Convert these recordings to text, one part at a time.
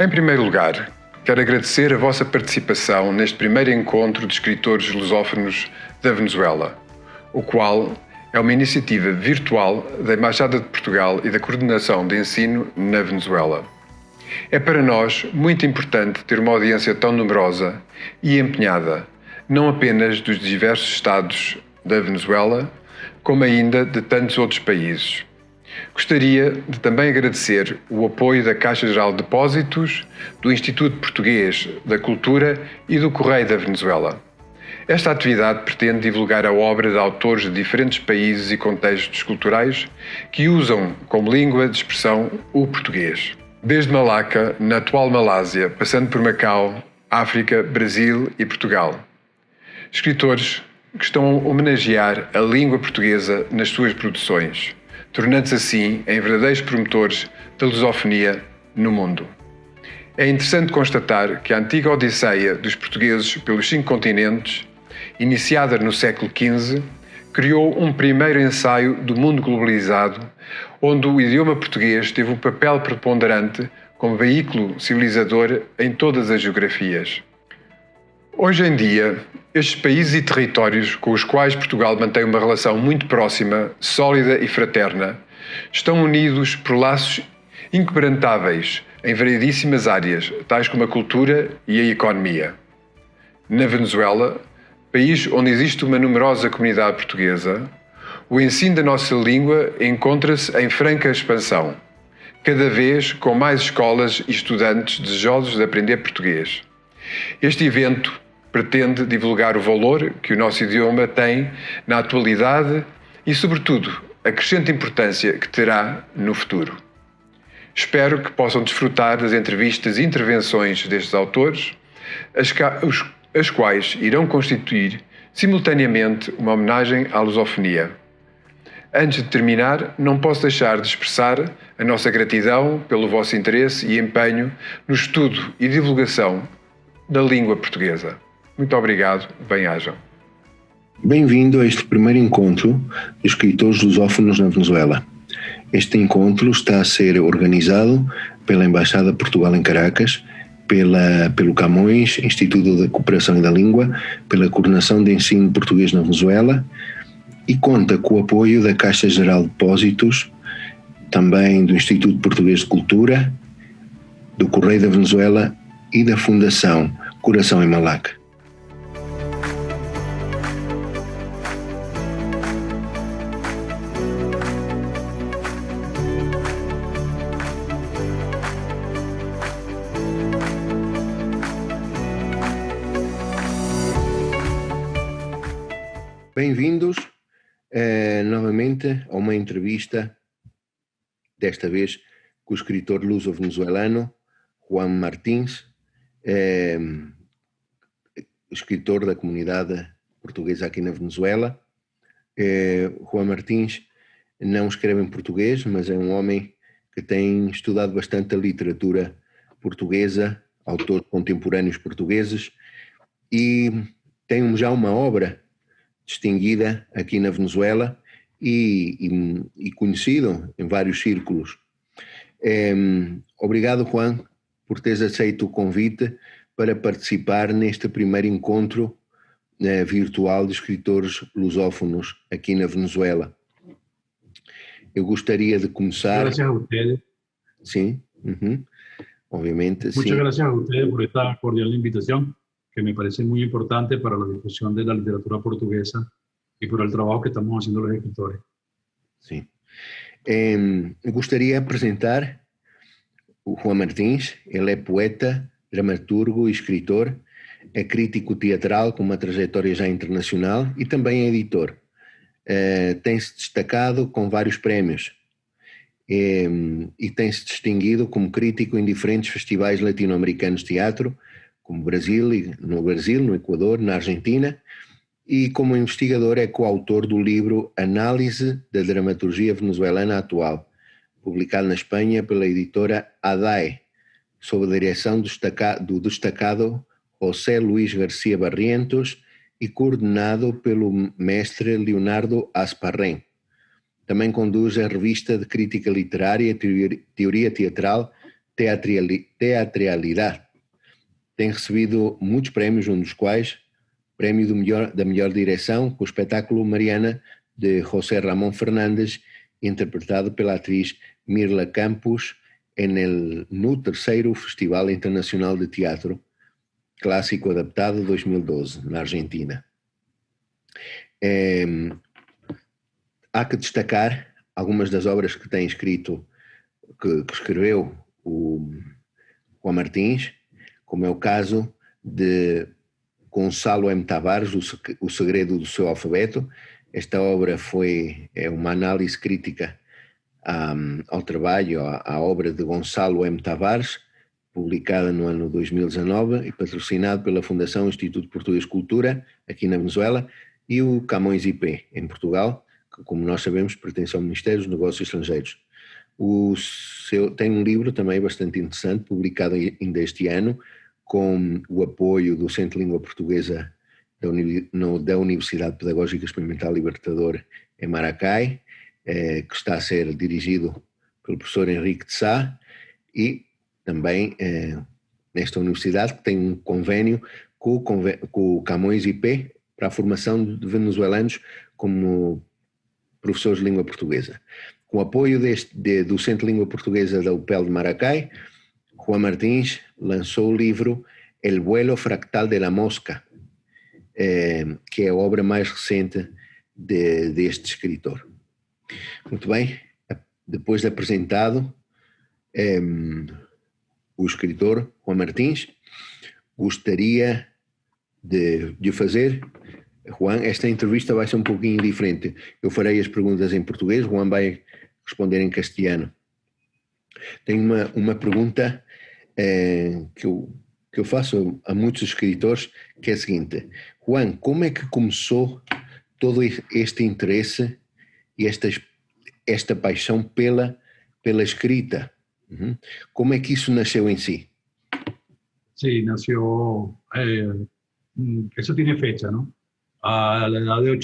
Em primeiro lugar, quero agradecer a vossa participação neste primeiro encontro de escritores lusófonos da Venezuela, o qual é uma iniciativa virtual da Embaixada de Portugal e da Coordenação de Ensino na Venezuela. É para nós muito importante ter uma audiência tão numerosa e empenhada, não apenas dos diversos estados da Venezuela, como ainda de tantos outros países. Gostaria de também agradecer o apoio da Caixa Geral de Depósitos, do Instituto Português da Cultura e do Correio da Venezuela. Esta atividade pretende divulgar a obra de autores de diferentes países e contextos culturais que usam como língua de expressão o português. Desde Malaca, na atual Malásia, passando por Macau, África, Brasil e Portugal. Escritores que estão a homenagear a língua portuguesa nas suas produções, tornando-se assim em verdadeiros promotores da lusofonia no mundo. É interessante constatar que a antiga odisseia dos portugueses pelos 5 continentes, iniciada no século XV, criou um primeiro ensaio do mundo globalizado, onde o idioma português teve um papel preponderante como veículo civilizador em todas as geografias. Hoje em dia, estes países e territórios com os quais Portugal mantém uma relação muito próxima, sólida e fraterna, estão unidos por laços inquebrantáveis em variedíssimas áreas, tais como a cultura e a economia. Na Venezuela, país onde existe uma numerosa comunidade portuguesa, o ensino da nossa língua encontra-se em franca expansão, cada vez com mais escolas e estudantes desejosos de aprender português. Este evento pretende divulgar o valor que o nosso idioma tem na atualidade e, sobretudo, a crescente importância que terá no futuro. Espero que possam desfrutar das entrevistas e intervenções destes autores, as quais irão constituir simultaneamente uma homenagem à lusofonia. Antes de terminar, não posso deixar de expressar a nossa gratidão pelo vosso interesse e empenho no estudo e divulgação da língua portuguesa. Muito obrigado, bem-ajam. Bem-vindo a este primeiro encontro de escritores lusófonos na Venezuela. Este encontro está a ser organizado pela Embaixada de Portugal em Caracas, pelo Camões, Instituto de Cooperação e da Língua, pela Coordenação de Ensino Português na Venezuela e conta com o apoio da Caixa Geral de Depósitos, também do Instituto Português de Cultura, do Correio da Venezuela e da Fundação Coração em Malaca. Bem-vindos novamente a uma entrevista, desta vez com o escritor luso-venezuelano Juan Martins, escritor da comunidade portuguesa aqui na Venezuela. Juan Martins não escreve em português, mas é um homem que tem estudado bastante a literatura portuguesa, autores contemporâneos portugueses, e tem já uma obra distinguida aqui na Venezuela e conhecido em vários círculos. Obrigado, Juan, por teres aceito o convite para participar neste primeiro encontro virtual de escritores lusófonos aqui na Venezuela. Eu gostaria de começar... Gracias a ustedes. Sim, obviamente. Muchas sí. Gracias a ustedes por esta cordial invitación, que me parece muy importante para la difusión de la literatura portuguesa y por el trabajo que estamos haciendo los escritores. Sim. Eu gostaria de apresentar o Juan Martins. Ele é poeta, dramaturgo e escritor, é crítico teatral com uma trajetória já internacional e também é editor. Tem-se destacado com vários prémios e tem-se distinguido como crítico em diferentes festivais latino-americanos de teatro, como no Brasil, no Equador, na Argentina, e como investigador é coautor do livro Análise da Dramaturgia Venezuelana Atual, publicado na Espanha pela editora ADAE, sob a direção do destacado José Luís García Barrientos e coordenado pelo mestre Leonardo Asparrém. Também conduz a revista de crítica literária e teoria teatral teatralidade. Tem recebido muitos prémios, um dos quais prémio da melhor direção com o espetáculo Mariana, de José Ramón Fernández, interpretado pela atriz Mirla Campos no terceiro Festival Internacional de Teatro Clássico Adaptado 2012, na Argentina. Há que destacar algumas das obras que tem escrito, que escreveu o Juan Martins, como é o caso de Gonçalo M. Tavares, O Segredo do Seu Alfabeto. Esta obra é uma análise crítica ao trabalho, à obra de Gonçalo M. Tavares, publicada no ano 2019 e patrocinado pela Fundação Instituto Português de Cultura, aqui na Venezuela, e o Camões IP, em Portugal, que, como nós sabemos, pertence ao Ministério dos Negócios Estrangeiros. Tem um livro também bastante interessante, publicado ainda este ano, com o apoio do Centro de Língua Portuguesa da Universidade Pedagógica Experimental Libertador em Maracay, que está a ser dirigido pelo professor Henrique de Sá, e também nesta universidade, que tem um convênio com o Camões IP para a formação de venezuelanos como professores de língua portuguesa. Com o apoio do Centro de Língua Portuguesa da UPEL de Maracay, Juan Martins lançou o livro El Vuelo Fractal de la Mosca, que é a obra mais recente deste escritor. Muito bem, depois de apresentado o escritor Juan Martins, gostaria de fazer, Juan, esta entrevista vai ser um pouquinho diferente. Eu farei as perguntas em português, Juan vai responder em castelhano. Tenho uma pergunta que eu faço a muitos escritores, que é a seguinte: Juan, como é que começou todo este interesse e esta paixão pela escrita? ¿Cómo es que eso nació en sí? Sí, nació, eso tiene fecha, ¿no? A la edad de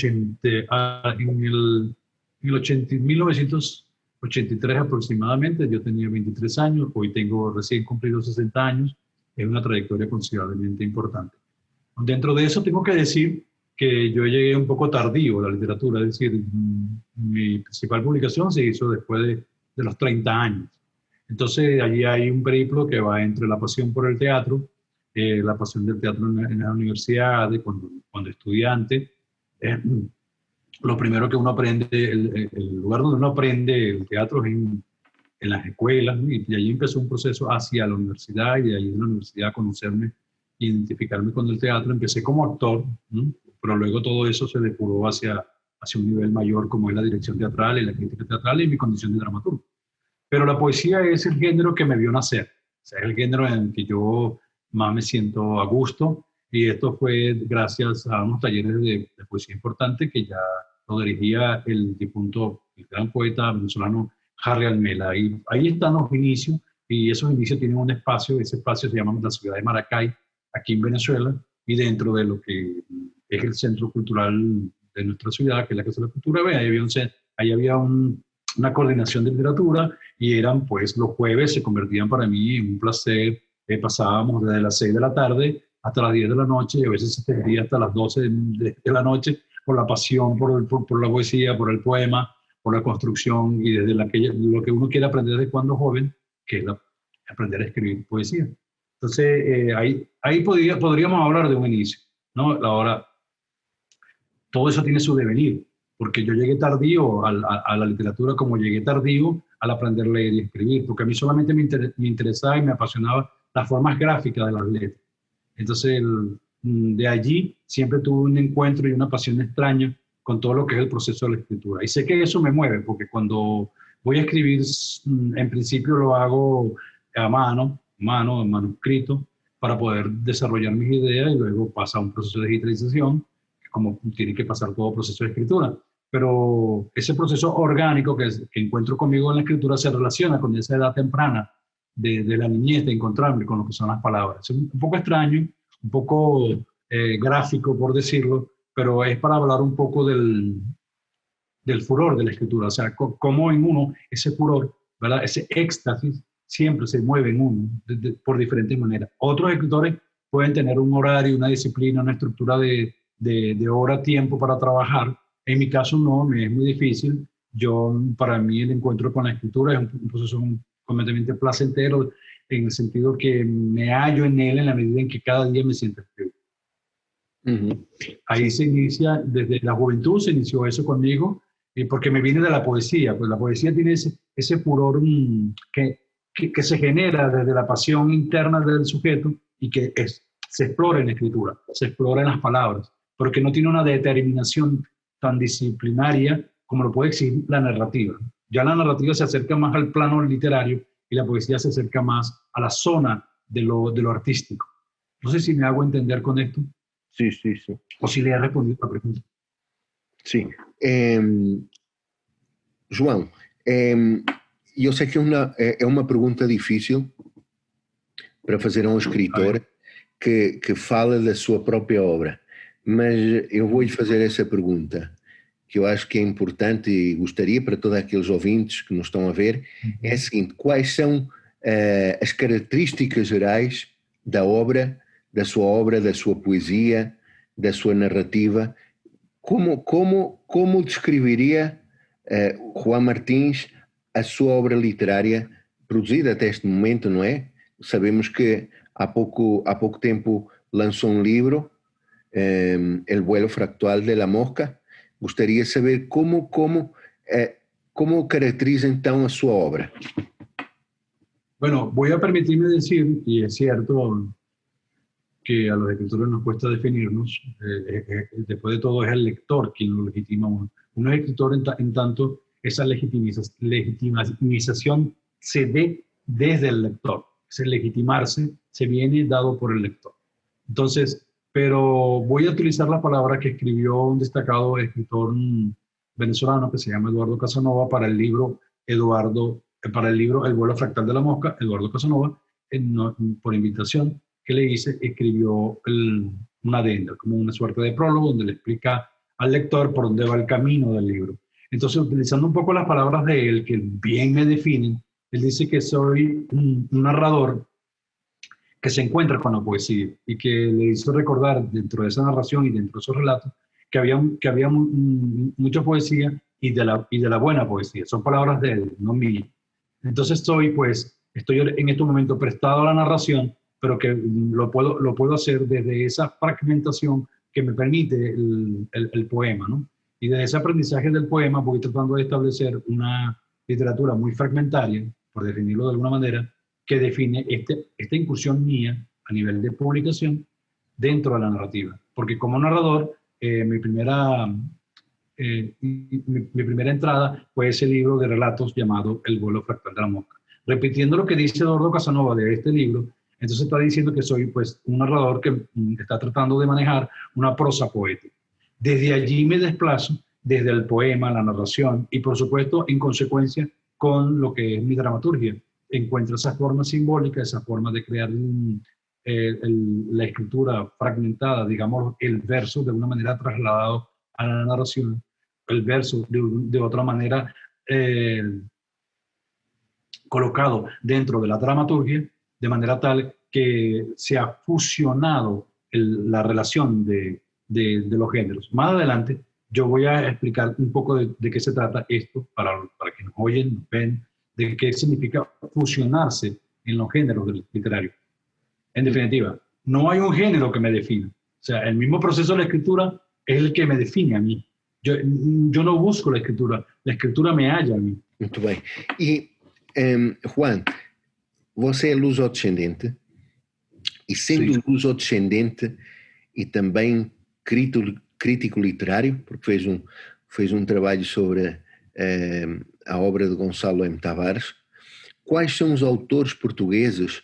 1983 aproximadamente, yo tenía 23 años, hoy tengo recién cumplido 60 años, es una trayectoria considerablemente importante. Dentro de eso tengo que decir que yo llegué un poco tardío a la literatura, es decir, mi principal publicación se hizo después de los 30 años. Entonces allí hay un periplo que va entre la pasión por el teatro, la pasión del teatro en la universidad, cuando estudiante. Lo primero que uno aprende, el lugar donde uno aprende el teatro es en las escuelas, ¿no? Y allí empezó un proceso hacia la universidad, y de allí en la universidad conocerme, identificarme con el teatro. Empecé como actor, ¿no? Pero luego todo eso se depuró hacia un nivel mayor, como es la dirección teatral y la crítica teatral y mi condición de dramaturgo. Pero la poesía es el género que me vio nacer, o sea, es el género en el que yo más me siento a gusto, y esto fue gracias a unos talleres de poesía importante que ya lo dirigía el difunto, el gran poeta venezolano Harry Almela. Y ahí están los inicios, y esos inicios tienen un espacio, ese espacio se llama la ciudad de Maracay, aquí en Venezuela, y dentro de lo que es el centro cultural de nuestra ciudad, que es la Casa de la Cultura, ahí había una coordinación de literatura, y eran, pues, los jueves se convertían para mí en un placer. Pasábamos desde las 6 de la tarde hasta las 10 de la noche, y a veces se extendía hasta las 12 de la noche, por la pasión, por la poesía, por el poema, por la construcción, y desde lo que uno quiere aprender de cuando joven, que es aprender a escribir poesía. Entonces, ahí podríamos hablar de un inicio, ¿no? Ahora, todo eso tiene su devenir, porque yo llegué tardío a la literatura, como llegué tardío al aprender a leer y escribir, porque a mí solamente me interesaba y me apasionaba las formas gráficas de las letras. Entonces, de allí siempre tuve un encuentro y una pasión extraña con todo lo que es el proceso de la escritura. Y sé que eso me mueve, porque cuando voy a escribir, en principio lo hago a mano, en manuscrito, para poder desarrollar mis ideas, y luego pasa un proceso de digitalización, como tiene que pasar todo proceso de escritura. Pero ese proceso orgánico que encuentro conmigo en la escritura se relaciona con esa edad temprana de la niñez, de encontrarme con lo que son las palabras. Es un poco extraño, un poco gráfico, por decirlo, pero es para hablar un poco del furor de la escritura, o sea, cómo en uno ese furor, ¿verdad? Ese éxtasis siempre se mueven uno por diferentes maneras. Otros escritores pueden tener un horario, una disciplina, una estructura de hora-tiempo para trabajar. En mi caso no, me es muy difícil. Para mí el encuentro con la escritura es un proceso completamente placentero, en el sentido que me hallo en él en la medida en que cada día me siento escribir. Ahí se inicia, desde la juventud se inició eso conmigo, porque me viene de la poesía. Pues la poesía tiene ese furor que se genera desde la pasión interna del sujeto y que se explora en la escritura, se explora en las palabras, porque no tiene una determinación tan disciplinaria como lo puede exigir la narrativa. Ya la narrativa se acerca más al plano literario y la poesía se acerca más a la zona de lo artístico. No sé si me hago entender con esto. Sí, sí, sí. O si le he respondido a la pregunta. Sí. João, eu sei que é uma pergunta difícil para fazer a um escritor que fala da sua própria obra, mas eu vou-lhe fazer essa pergunta, que eu acho que é importante e gostaria para todos aqueles ouvintes que nos estão a ver, é a seguinte: quais são as características gerais da sua poesia, da sua narrativa? Como descreveria João Martins a sua obra literária produzida até este momento, não é? Sabemos que há pouco tempo lançou um livro, El vuelo fractal de la mosca. Gostaria de saber como caracteriza então a sua obra. Bueno, voy a permitirme decir, y es cierto que a los escritores nos cuesta definirnos, después de todo es el lector quien lo legitima uno. Uno es escritor en tanto esa legitimización se dé desde el lector. Ese legitimarse se viene dado por el lector. Entonces, pero voy a utilizar la palabra que escribió un destacado escritor venezolano que se llama Eduardo Casanova para el libro El vuelo fractal de la mosca. Eduardo Casanova, por invitación que le hice, escribió una adenda, como una suerte de prólogo donde le explica al lector por dónde va el camino del libro. Entonces, utilizando un poco las palabras de él, que bien me definen, él dice que soy un narrador que se encuentra con la poesía y que le hizo recordar dentro de esa narración y dentro de esos relatos que había mucha poesía y de la buena poesía. Son palabras de él, no mías. Entonces estoy en este momento prestado a la narración, pero que lo puedo hacer desde esa fragmentación que me permite el poema, ¿no? Y desde ese aprendizaje del poema voy tratando de establecer una literatura muy fragmentaria, por definirlo de alguna manera, que define esta incursión mía a nivel de publicación dentro de la narrativa. Porque como narrador, mi primera entrada fue ese libro de relatos llamado El vuelo fractal de la mosca. Repitiendo lo que dice Eduardo Casanova de este libro, entonces está diciendo que soy pues un narrador que está tratando de manejar una prosa poética. Desde allí me desplazo, desde el poema, la narración y por supuesto en consecuencia con lo que es mi dramaturgia. Encuentro esa forma simbólica, esa forma de crear la escritura fragmentada, digamos el verso de una manera trasladado a la narración, el verso de otra manera colocado dentro de la dramaturgia, de manera tal que se ha fusionado la relación de los géneros. Más adelante yo voy a explicar un poco de qué se trata esto para que nos oyen, nos ven, de qué significa fusionarse en los géneros literarios. En definitiva, no hay un género que me defina. O sea, el mismo proceso de la escritura es el que me define a mí. Yo no busco la escritura me halla a mí. Muito bem. E, Juan, você é lusodescendente e sendo lusodescendente e também crítico literário, porque fez um trabalho sobre a obra de Gonçalo M. Tavares, quais são os autores portugueses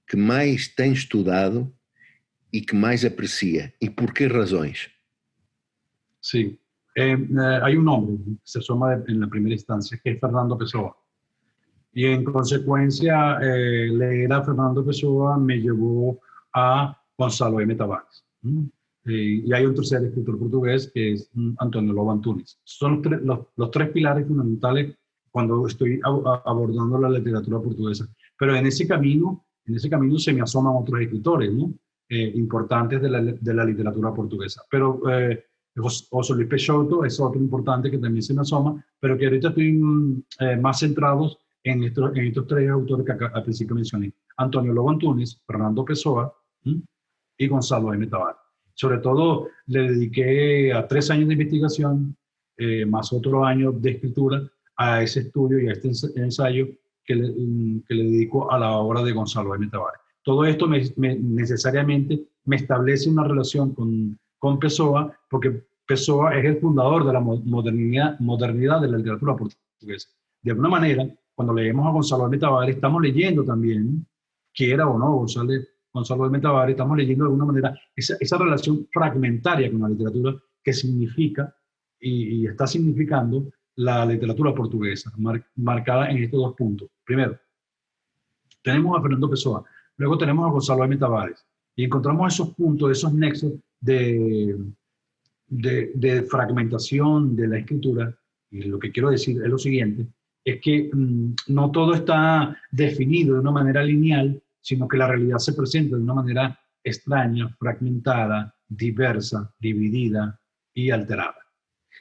que mais tem estudado e que mais aprecia? E por que razões? Sí. Hay un nombre que se asoma en la primera instancia, que es Fernando Pessoa. Y en consecuencia, leer a Fernando Pessoa me llevó a Gonçalo M. Tavares. Y hay un tercer escritor portugués que es António Lobo Antunes. Son los tres pilares fundamentales cuando estoy abordando la literatura portuguesa. Pero en ese camino se me asoman otros escritores, ¿no? Importantes de la literatura portuguesa. Pero José Luis Peixoto es otro importante que también se me asoma, pero que ahorita estoy más centrados en estos tres autores que al principio mencioné. Antonio Lobo Antunes, Fernando Pessoa y Gonzalo M. Tavares. Sobre todo le dediqué a 3 años de investigación, más otro año de escritura, a ese estudio y a este ensayo que le dedico a la obra de Gonzalo M. Tavares. Todo esto necesariamente me establece una relación con Pessoa, porque Pessoa es el fundador de la modernidad de la literatura portuguesa. De alguna manera, cuando leemos a Gonzalo M. Tavares, estamos leyendo también, quiera o no, Gonzalo M. Tavares, estamos leyendo de alguna manera esa relación fragmentaria con la literatura que significa y está significando la literatura portuguesa, marcada en estos 2 puntos. Primero, tenemos a Fernando Pessoa, luego tenemos a Gonzalo M. Tavares, y encontramos esos puntos, esos nexos de fragmentación de la escritura, y lo que quiero decir es lo siguiente, es que no todo está definido de una manera lineal, sino que la realidad se presenta de una manera extraña, fragmentada, diversa, dividida y alterada.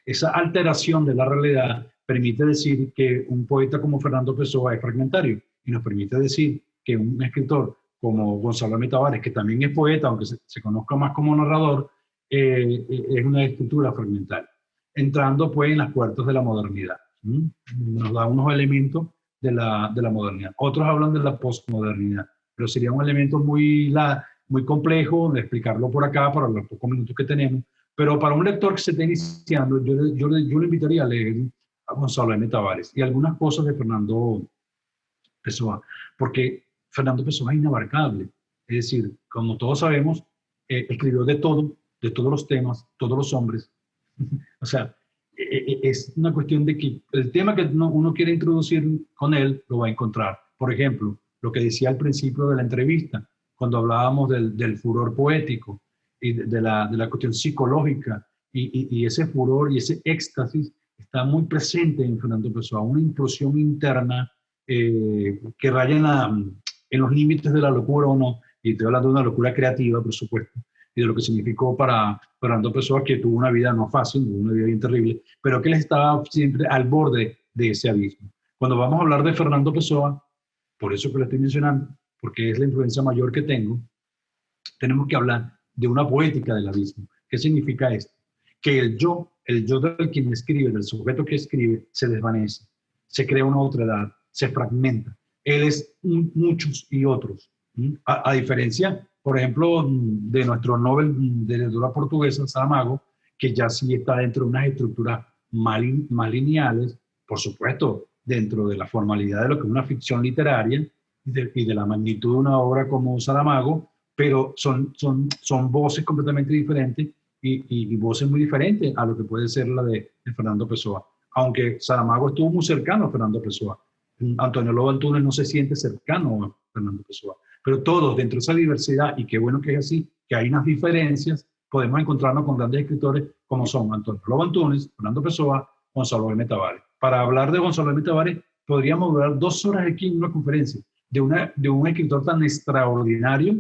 Esa alteración de la realidad permite decir que un poeta como Fernando Pessoa es fragmentario y nos permite decir que un escritor como Gonzalo M. Tavares, que también es poeta, aunque se conozca más como narrador, es una escritura fragmentaria, entrando pues en las puertas de la modernidad. Nos da unos elementos de la modernidad. Otros hablan de la posmodernidad, pero sería un elemento muy complejo de explicarlo por acá para los pocos minutos que tenemos. Pero para un lector que se esté iniciando, yo le invitaría a leer a Gonzalo M. Tavares y algunas cosas de Fernando Pessoa, porque Fernando Pessoa es inabarcable. Es decir, como todos sabemos, escribió de todos los temas, todos los hombres. O sea, es una cuestión de que el tema que uno quiere introducir con él lo va a encontrar. Por ejemplo, lo que decía al principio de la entrevista, cuando hablábamos del furor poético y de la cuestión psicológica, y ese furor y ese éxtasis está muy presente en Fernando Pessoa, una implosión interna que raya en los límites de la locura o no, y estoy hablando de una locura creativa, por supuesto, y de lo que significó para Fernando Pessoa, que tuvo una vida no fácil, una vida bien terrible, pero que él estaba siempre al borde de ese abismo. Cuando vamos a hablar de Fernando Pessoa, por eso que lo estoy mencionando, porque es la influencia mayor que tengo, tenemos que hablar de una poética del abismo. ¿Qué significa esto? Que el yo del quien escribe, del sujeto que escribe, se desvanece, se crea una otra edad, se fragmenta. Él es muchos y otros. A diferencia, por ejemplo, de nuestro Nobel de literatura portuguesa, Saramago, que ya sí está dentro de unas estructuras más lineales, por supuesto, dentro de la formalidad de lo que es una ficción literaria y de la magnitud de una obra como Saramago, pero son voces completamente diferentes y voces muy diferentes a lo que puede ser la de Fernando Pessoa. Aunque Saramago estuvo muy cercano a Fernando Pessoa, Antonio Lobo Antunes no se siente cercano a Fernando Pessoa, pero todos dentro de esa diversidad, y qué bueno que es así, que hay unas diferencias, podemos encontrarnos con grandes escritores como son Antonio Lobo Antunes, Fernando Pessoa, Gonzalo M. Tavares. Para hablar de Gonzalo M. Tavares podríamos durar 2 horas aquí en una conferencia de un escritor tan extraordinario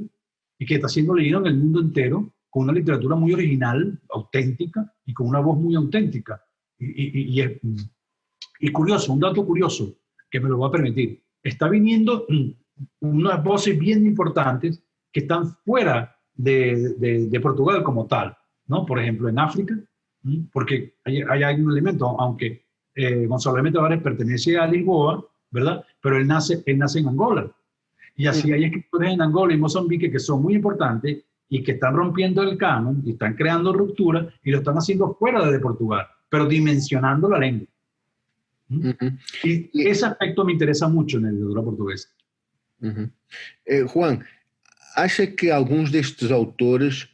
y que está siendo leído en el mundo entero, con una literatura muy original, auténtica, y con una voz muy auténtica. Y curioso, un dato curioso, que me lo va a permitir, está viniendo unas voces bien importantes que están fuera de Portugal como tal, ¿no? Por ejemplo, en África, porque hay un elemento, aunque Gonzalo M. Tavares pertenece a Lisboa, ¿verdad? Pero él nace en Angola. Y así hay escritores en Angola y Mozambique que son muy importantes y que están rompiendo el canon y están creando ruptura y lo están haciendo fuera de Portugal, pero dimensionando la lengua. Y ese aspecto me interesa mucho en la literatura portuguesa. Juan, acha que alguns destes autores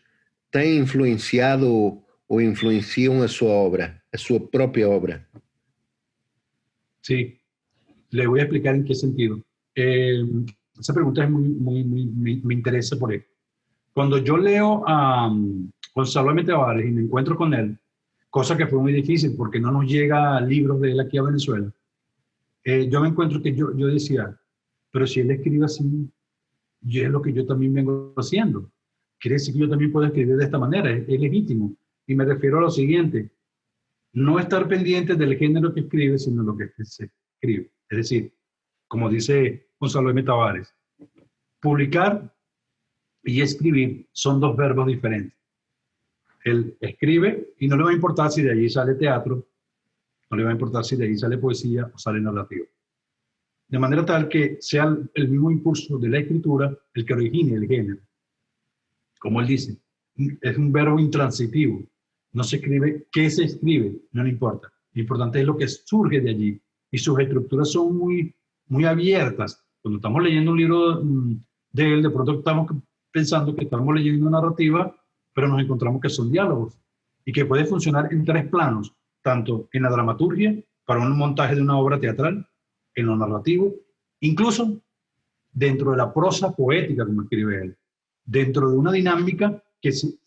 têm influenciado ou influenciam a sua obra, a sua própria obra? Sí, le voy a explicar en qué sentido. Esa pregunta es me interesa por él. Cuando yo leo a Gonzalo M. Tavares y me encuentro con él, cosa que fue muy difícil porque no nos llega libros de él aquí a Venezuela, yo me encuentro que yo decía, pero si él escribe así, y es lo que yo también vengo haciendo. Quiere decir que yo también puedo escribir de esta manera, es legítimo. Y me refiero a lo siguiente, no estar pendiente del género que escribe, sino lo que se escribe. Es decir, como dice Gonzalo M. Tavares, publicar y escribir son dos verbos diferentes. Él escribe y no le va a importar si de allí sale teatro, no le va a importar si de allí sale poesía o sale narrativa. De manera tal que sea el mismo impulso de la escritura el que origine el género. Como él dice, es un verbo intransitivo. No se escribe qué se escribe, no le importa. Lo importante es lo que surge de allí. Y sus estructuras son muy abiertas. Cuando estamos leyendo un libro de él, de pronto estamos pensando que estamos leyendo una narrativa, pero nos encontramos que son diálogos y que puede funcionar en tres planos, tanto en la dramaturgia, para un montaje de una obra teatral, en lo narrativo, incluso dentro de la prosa poética, como escribe él, dentro de una dinámica que se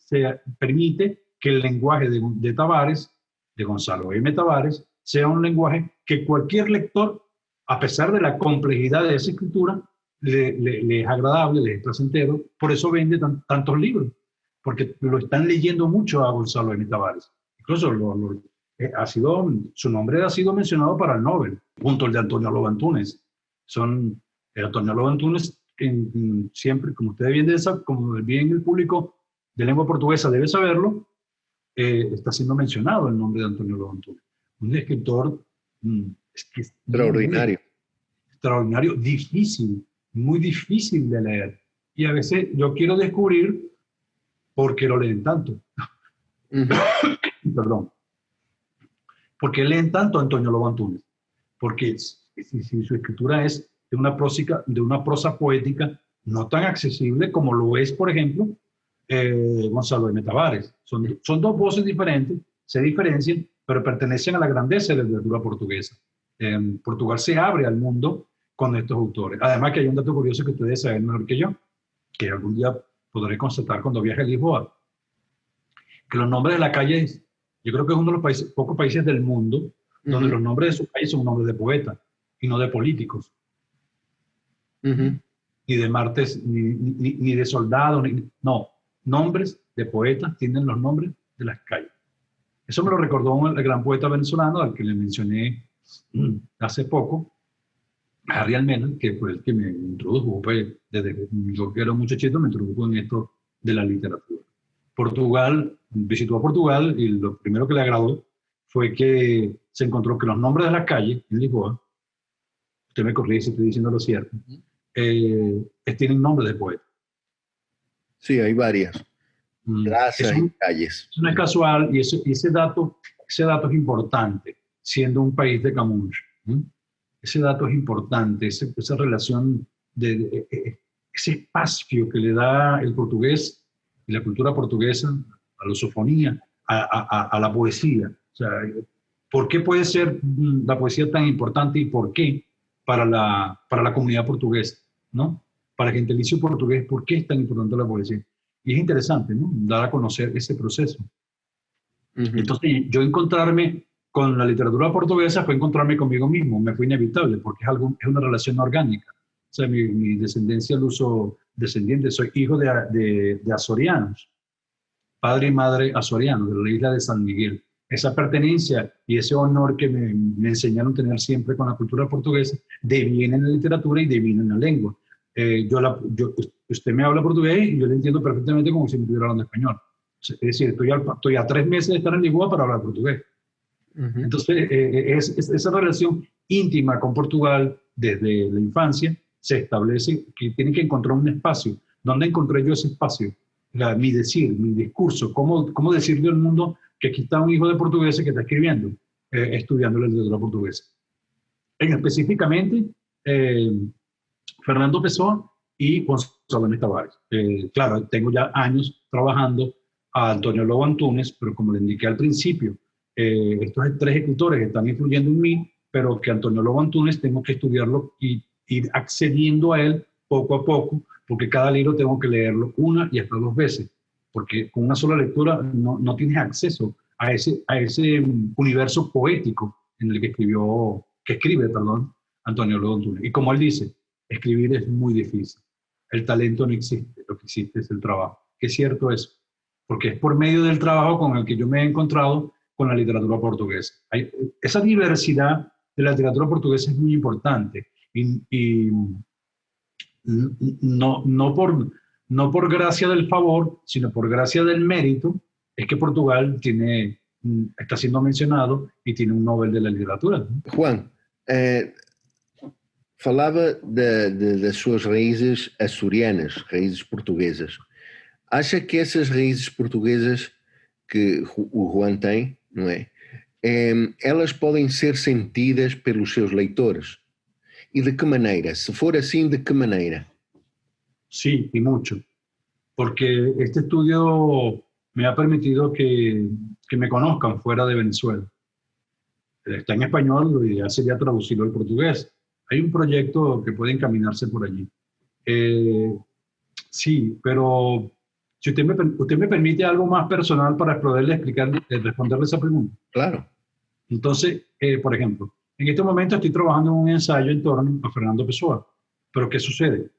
permite que el lenguaje de Tavares, de Gonzalo M. Tavares, sea un lenguaje que cualquier lector, a pesar de la complejidad de esa escritura, le es agradable, le es placentero. Por eso vende tantos libros, porque lo están leyendo mucho a Gonzalo M. Tavares. Incluso su nombre ha sido mencionado para el Nobel, junto al de Antonio Loba Antunes. Antonio Loba Antunes, siempre, como ustedes bien el público de lengua portuguesa debe saberlo, está siendo mencionado el nombre de Antonio Loba Antunes. Un escritor extraordinario. Extraordinario, difícil, muy difícil de leer. Y a veces yo quiero descubrir por qué lo leen tanto. Perdón. ¿Por qué leen tanto a Antonio Loba Antunes? Porque si su escritura es de una prosa poética no tan accesible como lo es, por ejemplo, Gonzalo M. Tavares. Son dos voces diferentes, se diferencian, pero pertenecen a la grandeza de la literatura portuguesa. Portugal se abre al mundo con estos autores. Además que hay un dato curioso que ustedes saben mejor que yo, que algún día podré constatar cuando viaje a Lisboa, que los nombres de las calles, yo creo que es uno de los pocos países del mundo donde los nombres de sus calles son nombres de poetas y no de políticos. Ni de martes, ni de soldados, no, nombres de poetas tienen los nombres de las calles. Eso me lo recordó el gran poeta venezolano al que le mencioné hace poco, Harry Almena, que fue el que me introdujo, pues, desde yo que era un muchachito, me introdujo en esto de la literatura. Visitó a Portugal y lo primero que le agradó fue que se encontró que los nombres de las calles en Lisboa, usted me corrige si estoy diciendo lo cierto, tienen nombres de poetas. Sí, hay varias. Plazas y calles. Eso no es casual y ese dato es importante, siendo un país de Camões. Ese dato es importante, esa relación, ese espacio que le da el portugués y la cultura portuguesa a la lusofonía, a la poesía. O sea, ¿por qué puede ser la poesía tan importante y por qué para la comunidad portuguesa, ¿no? Para el gentilicio portugués, ¿por qué es tan importante la poesía? Y es interesante, ¿no? Dar a conocer ese proceso. Entonces, yo encontrarme con la literatura portuguesa fue encontrarme conmigo mismo, me fue inevitable, porque es una relación orgánica. O sea, mi descendencia luso-descendiente, soy hijo de azorianos, padre y madre azorianos, de la isla de San Miguel. Esa pertenencia y ese honor que me enseñaron a tener siempre con la cultura portuguesa, deviene en la literatura y deviene en la lengua. Usted me habla portugués y yo le entiendo perfectamente como si me estuviera hablando español. Es decir, estoy a 3 meses de estar en Lisboa para hablar portugués. Entonces, esa relación íntima con Portugal desde la infancia se establece que tienen que encontrar un espacio. ¿Dónde encontré yo ese espacio? Mi discurso, cómo decirle al mundo que aquí está un hijo de portugués que está escribiendo, estudiando la literatura portuguesa. Específicamente, Fernando Pessoa y Gonzalo M. Tavares. Claro, tengo ya años trabajando a Antonio Loba Antunes, pero como le indiqué al principio, estos 3 escritores están influyendo en mí, pero que Antonio Loba Antunes tengo que estudiarlo y ir accediendo a él poco a poco, porque cada libro tengo que leerlo 1 y hasta 2 veces, porque con una sola lectura no tienes acceso a ese universo poético en el que escribe Antonio Loba Antunes. Y como él dice, escribir es muy difícil. El talento no existe, lo que existe es el trabajo. Que es cierto eso, porque es por medio del trabajo con el que yo me he encontrado con la literatura portuguesa. Esa diversidad de la literatura portuguesa es muy importante y no por gracia del favor, sino por gracia del mérito, es que Portugal está siendo mencionado y tiene un Nobel de la literatura, ¿no? Juan, falava das suas raízes açorianas, raízes portuguesas. Acha que essas raízes portuguesas que o Juan tem, não é? Elas podem ser sentidas pelos seus leitores? E de que maneira? Se for assim, de que maneira? Sí, y mucho, porque este estudio me ha permitido que me conozcan fuera de Venezuela. Está en español, lo ideal sería traducirlo al portugués. Hay un proyecto que puede encaminarse por allí. Sí, pero si usted me permite algo más personal para poderle explicar, responderle esa pregunta. Claro. Entonces, por ejemplo, en este momento estoy trabajando en un ensayo en torno a Fernando Pessoa. Pero ¿qué sucede?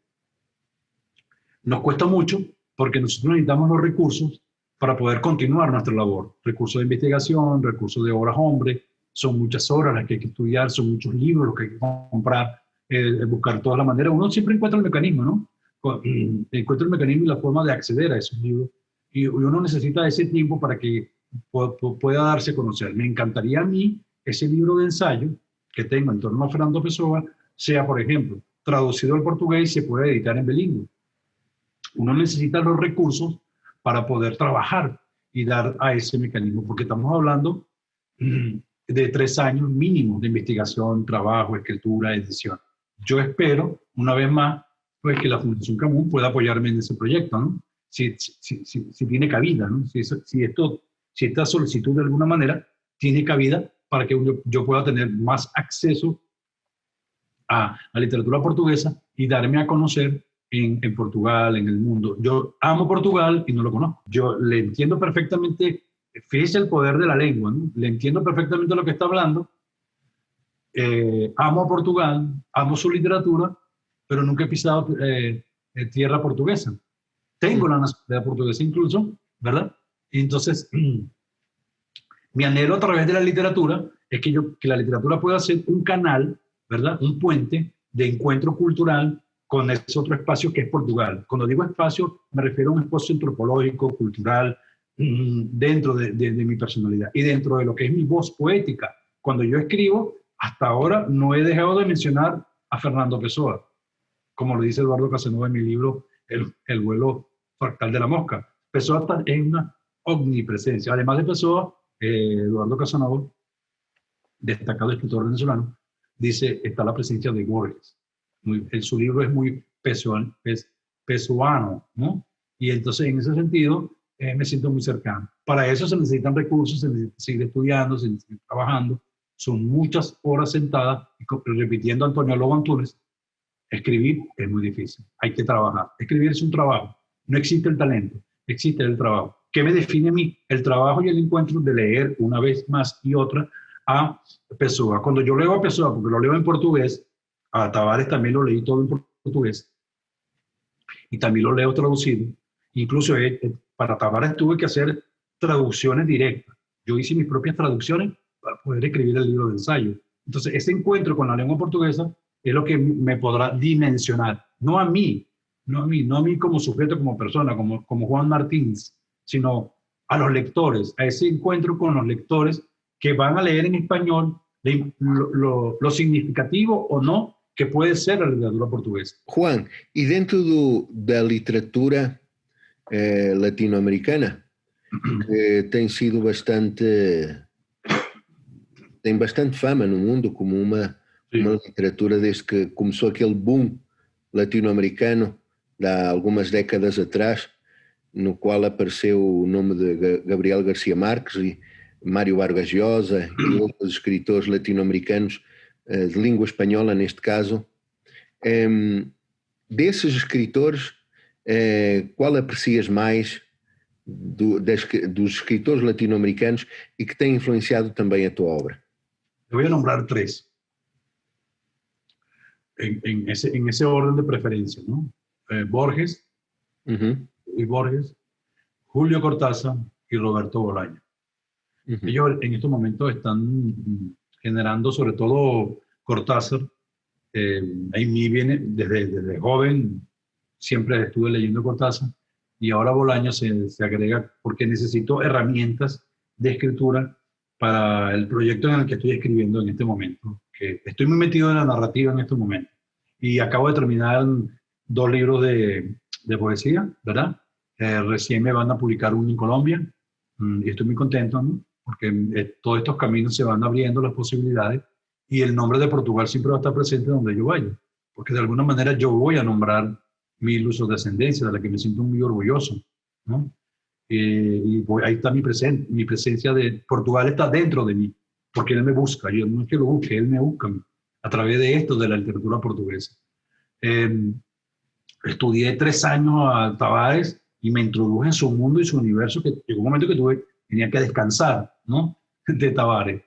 Nos cuesta mucho porque nosotros necesitamos los recursos para poder continuar nuestra labor. Recursos de investigación, recursos de horas hombre, son muchas horas las que hay que estudiar, son muchos libros los que hay que comprar, buscar todas las maneras. Uno siempre encuentra el mecanismo, ¿no? Encuentra el mecanismo y la forma de acceder a esos libros. Y uno necesita ese tiempo para que pueda darse a conocer. Me encantaría a mí ese libro de ensayo que tengo en torno a Fernando Pessoa sea, por ejemplo, traducido al portugués y se puede editar en bilingüe. Uno necesita los recursos para poder trabajar y dar a ese mecanismo, porque estamos hablando de 3 años mínimo de investigación, trabajo, escritura, edición. Yo espero, una vez más, pues que la Fundación Camún pueda apoyarme en ese proyecto, ¿no? Si tiene cabida, ¿no? Si esta solicitud de alguna manera tiene cabida para que yo pueda tener más acceso a la literatura portuguesa y darme a conocer en Portugal, en el mundo. Yo amo Portugal y no lo conozco. Yo le entiendo perfectamente, fíjese el poder de la lengua, ¿no? Le entiendo perfectamente lo que está hablando. Amo a Portugal, amo su literatura, pero nunca he pisado tierra portuguesa. Tengo la nacionalidad portuguesa incluso, ¿verdad? Y entonces, mi anhelo a través de la literatura es que la literatura pueda ser un canal, ¿verdad? Un puente de encuentro cultural con ese otro espacio que es Portugal. Cuando digo espacio, me refiero a un espacio antropológico, cultural, dentro de mi personalidad y dentro de lo que es mi voz poética. Cuando yo escribo, hasta ahora no he dejado de mencionar a Fernando Pessoa, como lo dice Eduardo Casanova en mi libro El vuelo fractal de la mosca. Pessoa es una omnipresencia. Además de Pessoa, Eduardo Casanova, destacado escritor venezolano, dice, está la presencia de Borges. Su libro es muy pessoano, ¿no? Y entonces, en ese sentido, me siento muy cercano. Para eso se necesitan recursos, se necesita seguir estudiando, se necesita trabajando. Son muchas horas sentadas, y repitiendo a Antonio Lobo Antunes, escribir es muy difícil, hay que trabajar. Escribir es un trabajo, no existe el talento, existe el trabajo. ¿Qué me define a mí? El trabajo y el encuentro de leer una vez más y otra a Pessoa. Cuando yo leo a Pessoa, porque lo leo en portugués, a Tavares también lo leí todo en portugués, y también lo leo traducido. Incluso para Tavares tuve que hacer traducciones directas. Yo hice mis propias traducciones para poder escribir el libro de ensayo. Entonces, ese encuentro con la lengua portuguesa es lo que me podrá dimensionar. No a mí como sujeto, como persona, como Juan Martins, sino a los lectores, a ese encuentro con los lectores que van a leer en español lo significativo o no que puede ser la literatura portuguesa. Juan, e dentro da literatura latino-americana, que tem bastante fama no mundo como uma literatura desde que começou aquele boom latino-americano há algumas décadas atrás, no qual apareceu o nome de Gabriel García Márquez e Mário Vargas Llosa e outros escritores latino-americanos de língua espanhola, neste caso. Desses escritores, qual aprecias mais dos escritores latino-americanos e que tem influenciado também a tua obra? Te voy a nombrar 3. en ese orden de preferencia, ¿no? Borges y Borges, Julio Cortázar y Roberto Bolaño. Ellos en estos momentos están generando, sobre todo Cortázar. En mí viene, desde joven, siempre estuve leyendo Cortázar, y ahora Bolaño se agrega porque necesito herramientas de escritura para el proyecto en el que estoy escribiendo en este momento. Que estoy muy metido en la narrativa en este momento. Y acabo de terminar 2 libros de poesía, ¿verdad? Recién me van a publicar uno en Colombia, y estoy muy contento, ¿no? Porque todos estos caminos se van abriendo, las posibilidades, y el nombre de Portugal siempre va a estar presente donde yo vaya, porque de alguna manera yo voy a nombrar mi lusodescendencia, de la que me siento muy orgulloso, ¿no? Ahí está mi presencia de Portugal está dentro de mí, porque él me busca, yo no es que lo busque, él me busca a través de esto, de la literatura portuguesa. Estudié 3 años a Tavares y me introduje en su mundo y su universo, que llegó un momento que tenía que descansar, ¿no? De Tavares.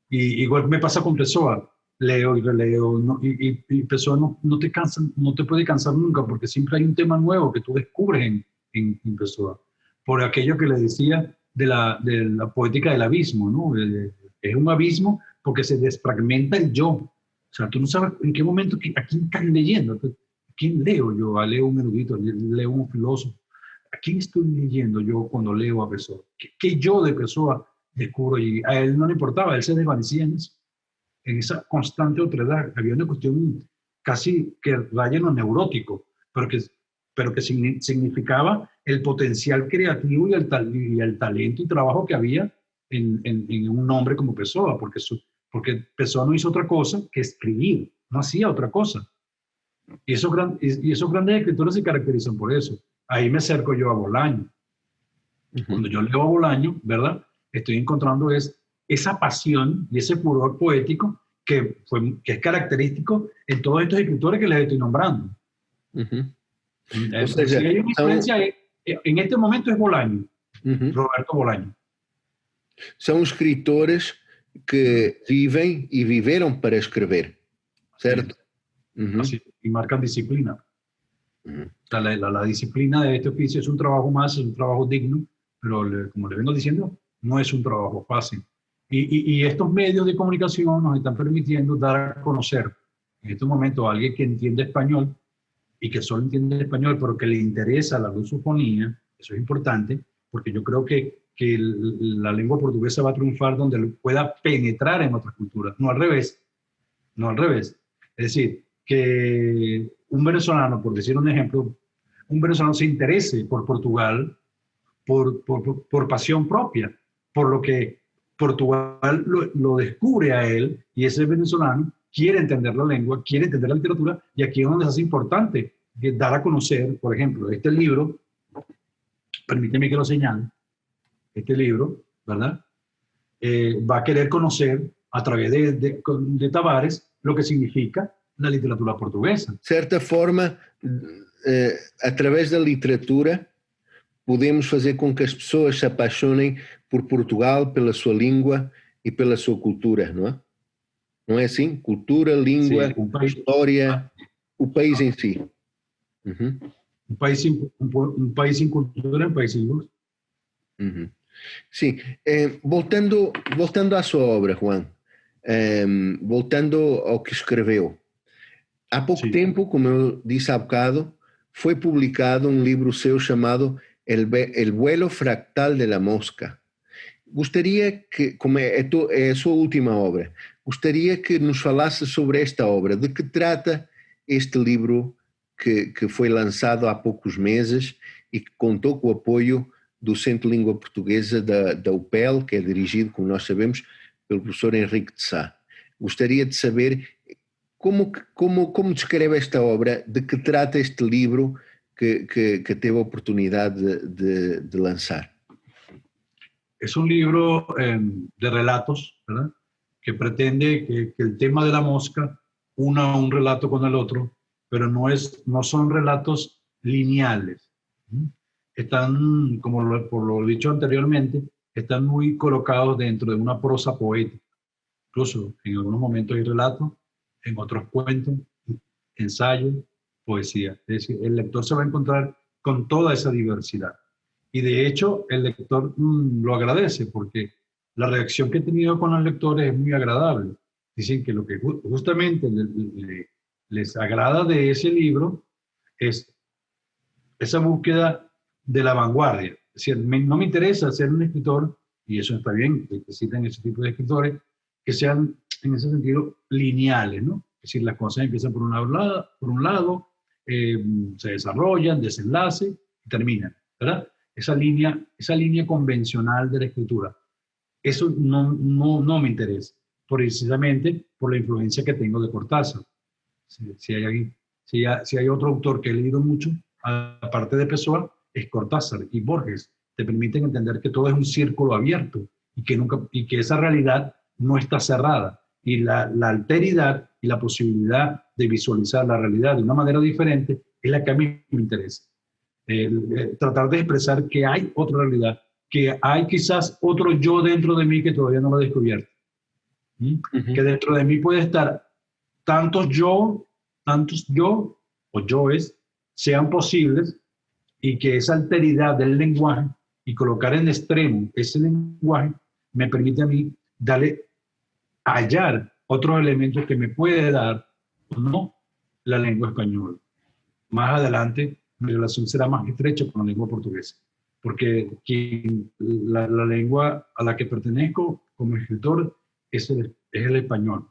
Y igual me pasa con Pessoa, leo y releo, ¿no? Y Pessoa no te cansa, no te puede cansar nunca, porque siempre hay un tema nuevo que tú descubres en Pessoa. Por aquello que le decía de la poética del abismo, ¿no? Es un abismo porque se desfragmenta el yo. O sea, tú no sabes en qué momento, a quién estás leyendo. ¿A quién leo yo? Leo un erudito, leo un filósofo. ¿A quién estoy leyendo yo cuando leo a Pessoa? ¿Qué yo de Pessoa descubro? Y a él no le importaba, él se desvanecía en esa constante otredad. Había una cuestión casi que raya en lo neurótico, pero que significaba el potencial creativo y el talento y trabajo que había en un hombre como Pessoa, porque Pessoa no hizo otra cosa que escribir, no hacía otra cosa. Y esos grandes escritores se caracterizan por eso. Ahí me acerco yo a Bolaño. Cuando yo leo a Bolaño, ¿verdad? Estoy encontrando esa pasión y ese furor poético que es característico en todos estos escritores que les estoy nombrando. O seja, si hay una influencia, en este momento es Bolaño, Roberto Bolaño. São escritores que vivem e viveram para escrever, certo? Así, y marcan disciplina. O sea, la disciplina de este oficio es un trabajo más, es un trabajo digno, pero como le vengo diciendo, no es un trabajo fácil. Y estos medios de comunicación nos están permitiendo dar a conocer en estos momentos a alguien que entiende español y que solo entiende español, pero que le interesa la lusofonía. Eso es importante, porque yo creo que la lengua portuguesa va a triunfar donde pueda penetrar en otras culturas, no al revés, no al revés. Es decir, que un venezolano, por decir un ejemplo, un venezolano se interese por Portugal por pasión propia, por lo que Portugal lo descubre a él, y ese venezolano quiere entender la lengua, quiere entender la literatura, y aquí es donde se hace importante dar a conocer, por ejemplo, este libro, permíteme que lo señale, este libro, ¿verdad? Va a querer conocer a través de Tavares lo que significa la literatura portuguesa. De certa forma, através da literatura, podemos fazer com que as pessoas se apaixonem por Portugal, pela sua língua e pela sua cultura, não é? Não é assim? Cultura, língua, história, o país em si. Un país sin cultura é um país sem luz. Sim. Voltando à sua obra, Juan, voltando ao que escreveu. Há pouco tempo, como eu disse há bocado, foi publicado um livro seu chamado El vuelo fractal de la mosca. Gostaria que, como é a sua última obra, gostaria que nos falasse sobre esta obra, de que trata este livro que foi lançado há poucos meses e que contou com o apoio do Centro de Língua Portuguesa da UPEL, que é dirigido, como nós sabemos, pelo professor Henrique de Sá. Gostaria de saber como descreve esta obra, de que trata este livro que teve a oportunidade de lançar. Es un libro de relatos, ¿verdad? Que pretende que el tema de la mosca una un relato con el otro, pero no son relatos lineales. Están, por lo dicho anteriormente, están muy colocados dentro de una prosa poética. Incluso en algunos momentos hay relatos, en otros cuentos, ensayo, poesía. Es decir, el lector se va a encontrar con toda esa diversidad. Y de hecho, el lector lo agradece porque la reacción que he tenido con los lectores es muy agradable. Dicen que lo que justamente les agrada de ese libro es esa búsqueda de la vanguardia. Es decir, no me interesa ser un escritor, y eso está bien, que existen ese tipo de escritores, que sean en ese sentido lineales, ¿no? Es decir, las cosas empiezan por un lado se desarrollan, desenlace y terminan, ¿verdad? Esa línea convencional de la escritura. Eso no me interesa, precisamente por la influencia que tengo de Cortázar. Si hay otro autor que he leído mucho, aparte de Pessoa, es Cortázar y Borges. Te permiten entender que todo es un círculo abierto y que esa realidad no está cerrada. Y la alteridad y la posibilidad de visualizar la realidad de una manera diferente es la que a mí me interesa. Tratar de expresar que hay otra realidad, que hay quizás otro yo dentro de mí que todavía no lo he descubierto. Que dentro de mí puede estar tantos yo o yoes sean posibles, y que esa alteridad del lenguaje y colocar en extremo ese lenguaje me permite a mí hallar otros elementos que me puede dar o no la lengua española. Más adelante mi relación será más estrecha con la lengua portuguesa, porque la lengua a la que pertenezco como escritor es el español.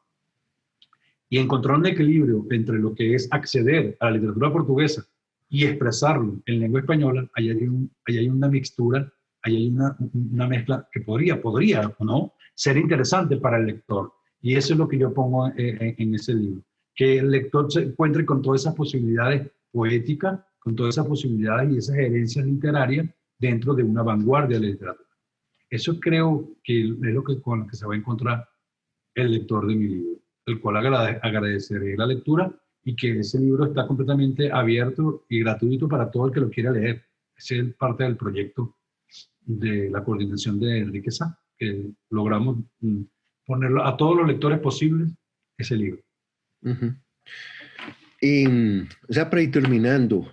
Y encontrar un equilibrio entre lo que es acceder a la literatura portuguesa y expresarlo en lengua española, ahí hay una mixtura, ahí hay una mezcla que podría o no ser interesante para el lector. Y eso es lo que yo pongo en ese libro, que el lector se encuentre con todas esas posibilidades poéticas, con todas esas posibilidades y esas herencias literarias dentro de una vanguardia de la literatura. Eso creo que es con lo que se va a encontrar el lector de mi libro, el cual agradeceré la lectura, y que ese libro está completamente abierto y gratuito para todo el que lo quiera leer. Ese es parte del proyecto de la coordinación de Enrique Sá, que logramos ponerlo a todos los lectores posibles ese libro. E já para ir terminando,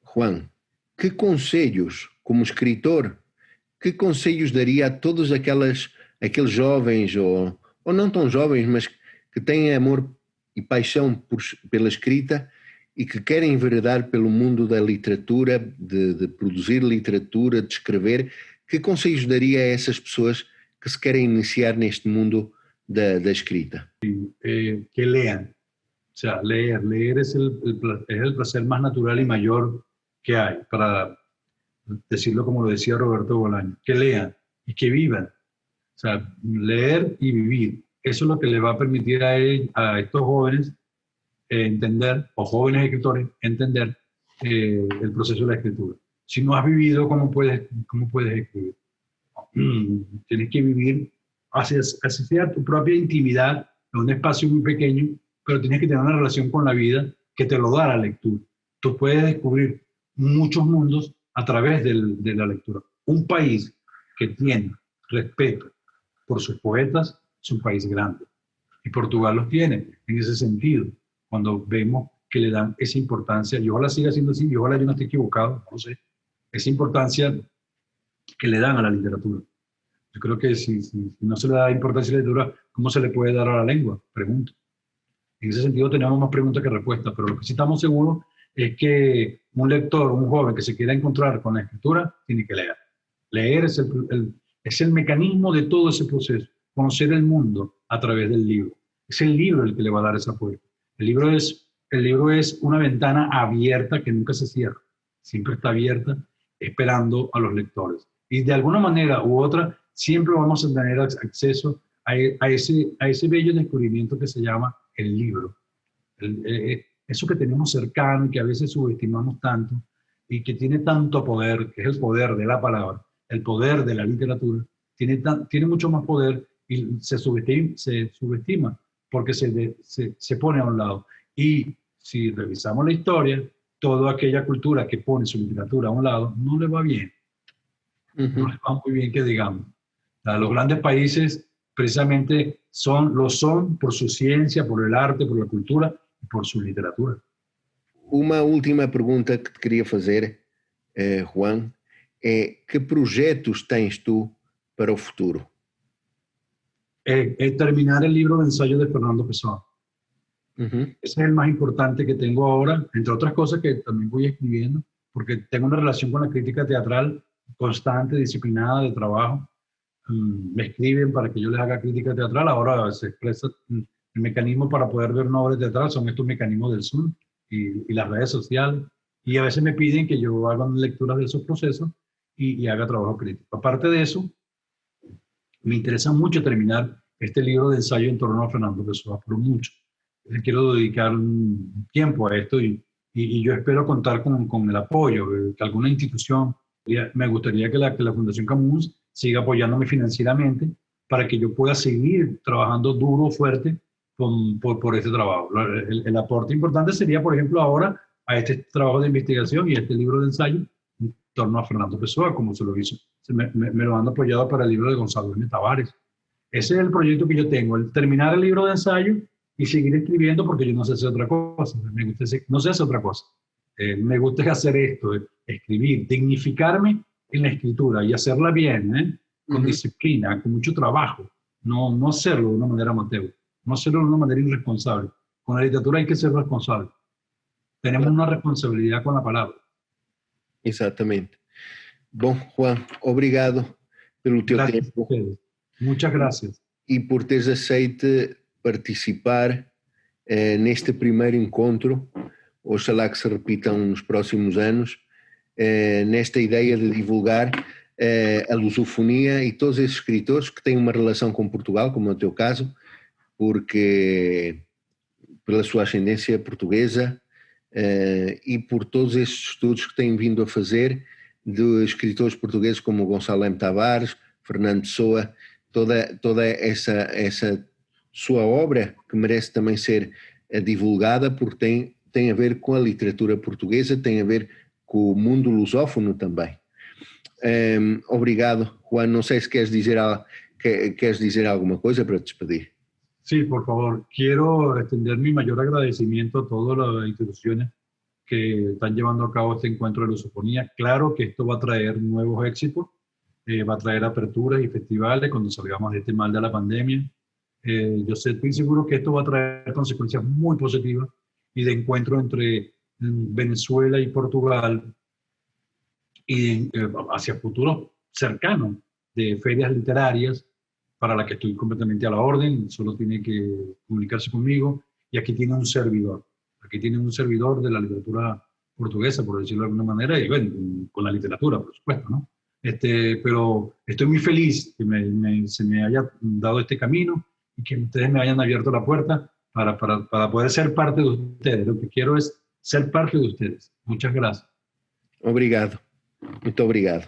Juan, que conselhos, como escritor, que conselhos daria a todos aqueles jovens, ou não tão jovens, mas que têm amor e paixão pela escrita e que querem enveredar pelo mundo da literatura, de produzir literatura, de escrever? Que conselhos daria a essas pessoas que se querem iniciar neste mundo da escrita? Que lean. O sea, leer es el placer más natural y mayor que hay, para decirlo como lo decía Roberto Bolaño. Que lean y que vivan. O sea, leer y vivir. Eso es lo que le va a permitir a estos jóvenes entender, o jóvenes escritores, entender el proceso de la escritura. Si no has vivido, ¿cómo puedes escribir? Tienes que vivir, así sea tu propia intimidad, en un espacio muy pequeño, pero tienes que tener una relación con la vida que te lo da la lectura. Tú puedes descubrir muchos mundos a través de la lectura. Un país que tiene respeto por sus poetas es un país grande. Y Portugal los tiene en ese sentido. Cuando vemos que le dan esa importancia, y ojalá siga siendo así, y ojalá yo no esté equivocado, no sé, esa importancia que le dan a la literatura. Yo creo que si no se le da importancia a la literatura, ¿cómo se le puede dar a la lengua? Pregunto. En ese sentido tenemos más preguntas que respuestas, pero lo que sí estamos seguros es que un lector, un joven que se quiera encontrar con la escritura, tiene que leer. Leer es el mecanismo de todo ese proceso, conocer el mundo a través del libro. Es el libro el que le va a dar esa puerta. El libro es una ventana abierta que nunca se cierra, siempre está abierta esperando a los lectores. Y de alguna manera u otra siempre vamos a tener acceso a ese bello descubrimiento que se llama el libro. Eso que tenemos cercano y que a veces subestimamos tanto y que tiene tanto poder, que es el poder de la palabra, el poder de la literatura, tiene mucho más poder y se subestima porque se pone a un lado. Y si revisamos la historia, toda aquella cultura que pone su literatura a un lado no le va bien. No le va muy bien, que digamos. Los grandes países precisamente lo son por su ciencia, por el arte, por la cultura, por su literatura. Uma última pergunta que te queria fazer, Juan, é que projetos tens tu para o futuro? Terminar el libro de ensayo de Fernando Pessoa. Uhum. Ese es el más importante que tengo ahora, entre otras cosas que también voy escribiendo, porque tengo una relación con la crítica teatral constante, disciplinada de trabajo. Me escriben para que yo les haga crítica teatral. Ahora se expresa el mecanismo para poder ver una obra teatral, son estos mecanismos del Zoom y las redes sociales. Y a veces me piden que yo haga lecturas de esos procesos y haga trabajo crítico. Aparte de eso, me interesa mucho terminar este libro de ensayo en torno a Fernando Pessoa, por mucho. Quiero dedicar un tiempo a esto y yo espero contar con el apoyo de alguna institución. Me gustaría que la Fundación Camus siga apoyándome financieramente para que yo pueda seguir trabajando duro, fuerte por este trabajo. El aporte importante sería, por ejemplo, ahora a este trabajo de investigación y este libro de ensayo en torno a Fernando Pessoa, como se lo hizo. Me lo han apoyado para el libro de Gonzalo M. Tavares. Ese es el proyecto que yo tengo, el terminar el libro de ensayo y seguir escribiendo, porque yo no sé hacer otra cosa. No sé hacer otra cosa. Me gusta hacer esto, escribir, dignificarme en la escritura y hacerla bien, con disciplina, con mucho trabajo. No hacerlo de una manera amateur, no hacerlo de una manera irresponsable. Con la literatura hay que ser responsable. Tenemos una responsabilidad con la palabra. Exatamente. Bom, Juan, obrigado pelo teu tempo. Muchas gracias. E por teres aceito participar neste primeiro encontro, oxalá que se repitam nos próximos anos, nesta ideia de divulgar a lusofonia e todos esses escritores que têm uma relação com Portugal, como é o teu caso, porque pela sua ascendência portuguesa e por todos esses estudos que têm vindo a fazer de escritores portugueses como Gonçalo M. Tavares, Fernando Pessoa, toda essa sua obra que merece também ser divulgada porque tem a ver com a literatura portuguesa, tem a ver com o mundo lusófono também. Obrigado, Juan. Não sei se queres dizer alguma coisa para te despedir. Sí, por favor. Quiero extender mi mayor agradecimiento a todas las instituciones que están llevando a cabo este encuentro de lusofonía. Claro que esto va a traer nuevos éxitos, va a traer aperturas y festivales cuando salgamos de este mal de la pandemia. Yo estoy seguro que esto va a traer consecuencias muy positivas y de encuentro entre Venezuela y Portugal y hacia futuros cercanos de ferias literarias para las que estoy completamente a la orden, solo tiene que comunicarse conmigo y aquí tiene un servidor de la literatura portuguesa, por decirlo de alguna manera, y bueno, con la literatura, por supuesto, ¿no? Pero estoy muy feliz que se me haya dado este camino y que ustedes me hayan abierto la puerta para poder ser parte de ustedes. Lo que quiero es ser parte de ustedes. Muchas gracias. Obrigado. Muito obrigado.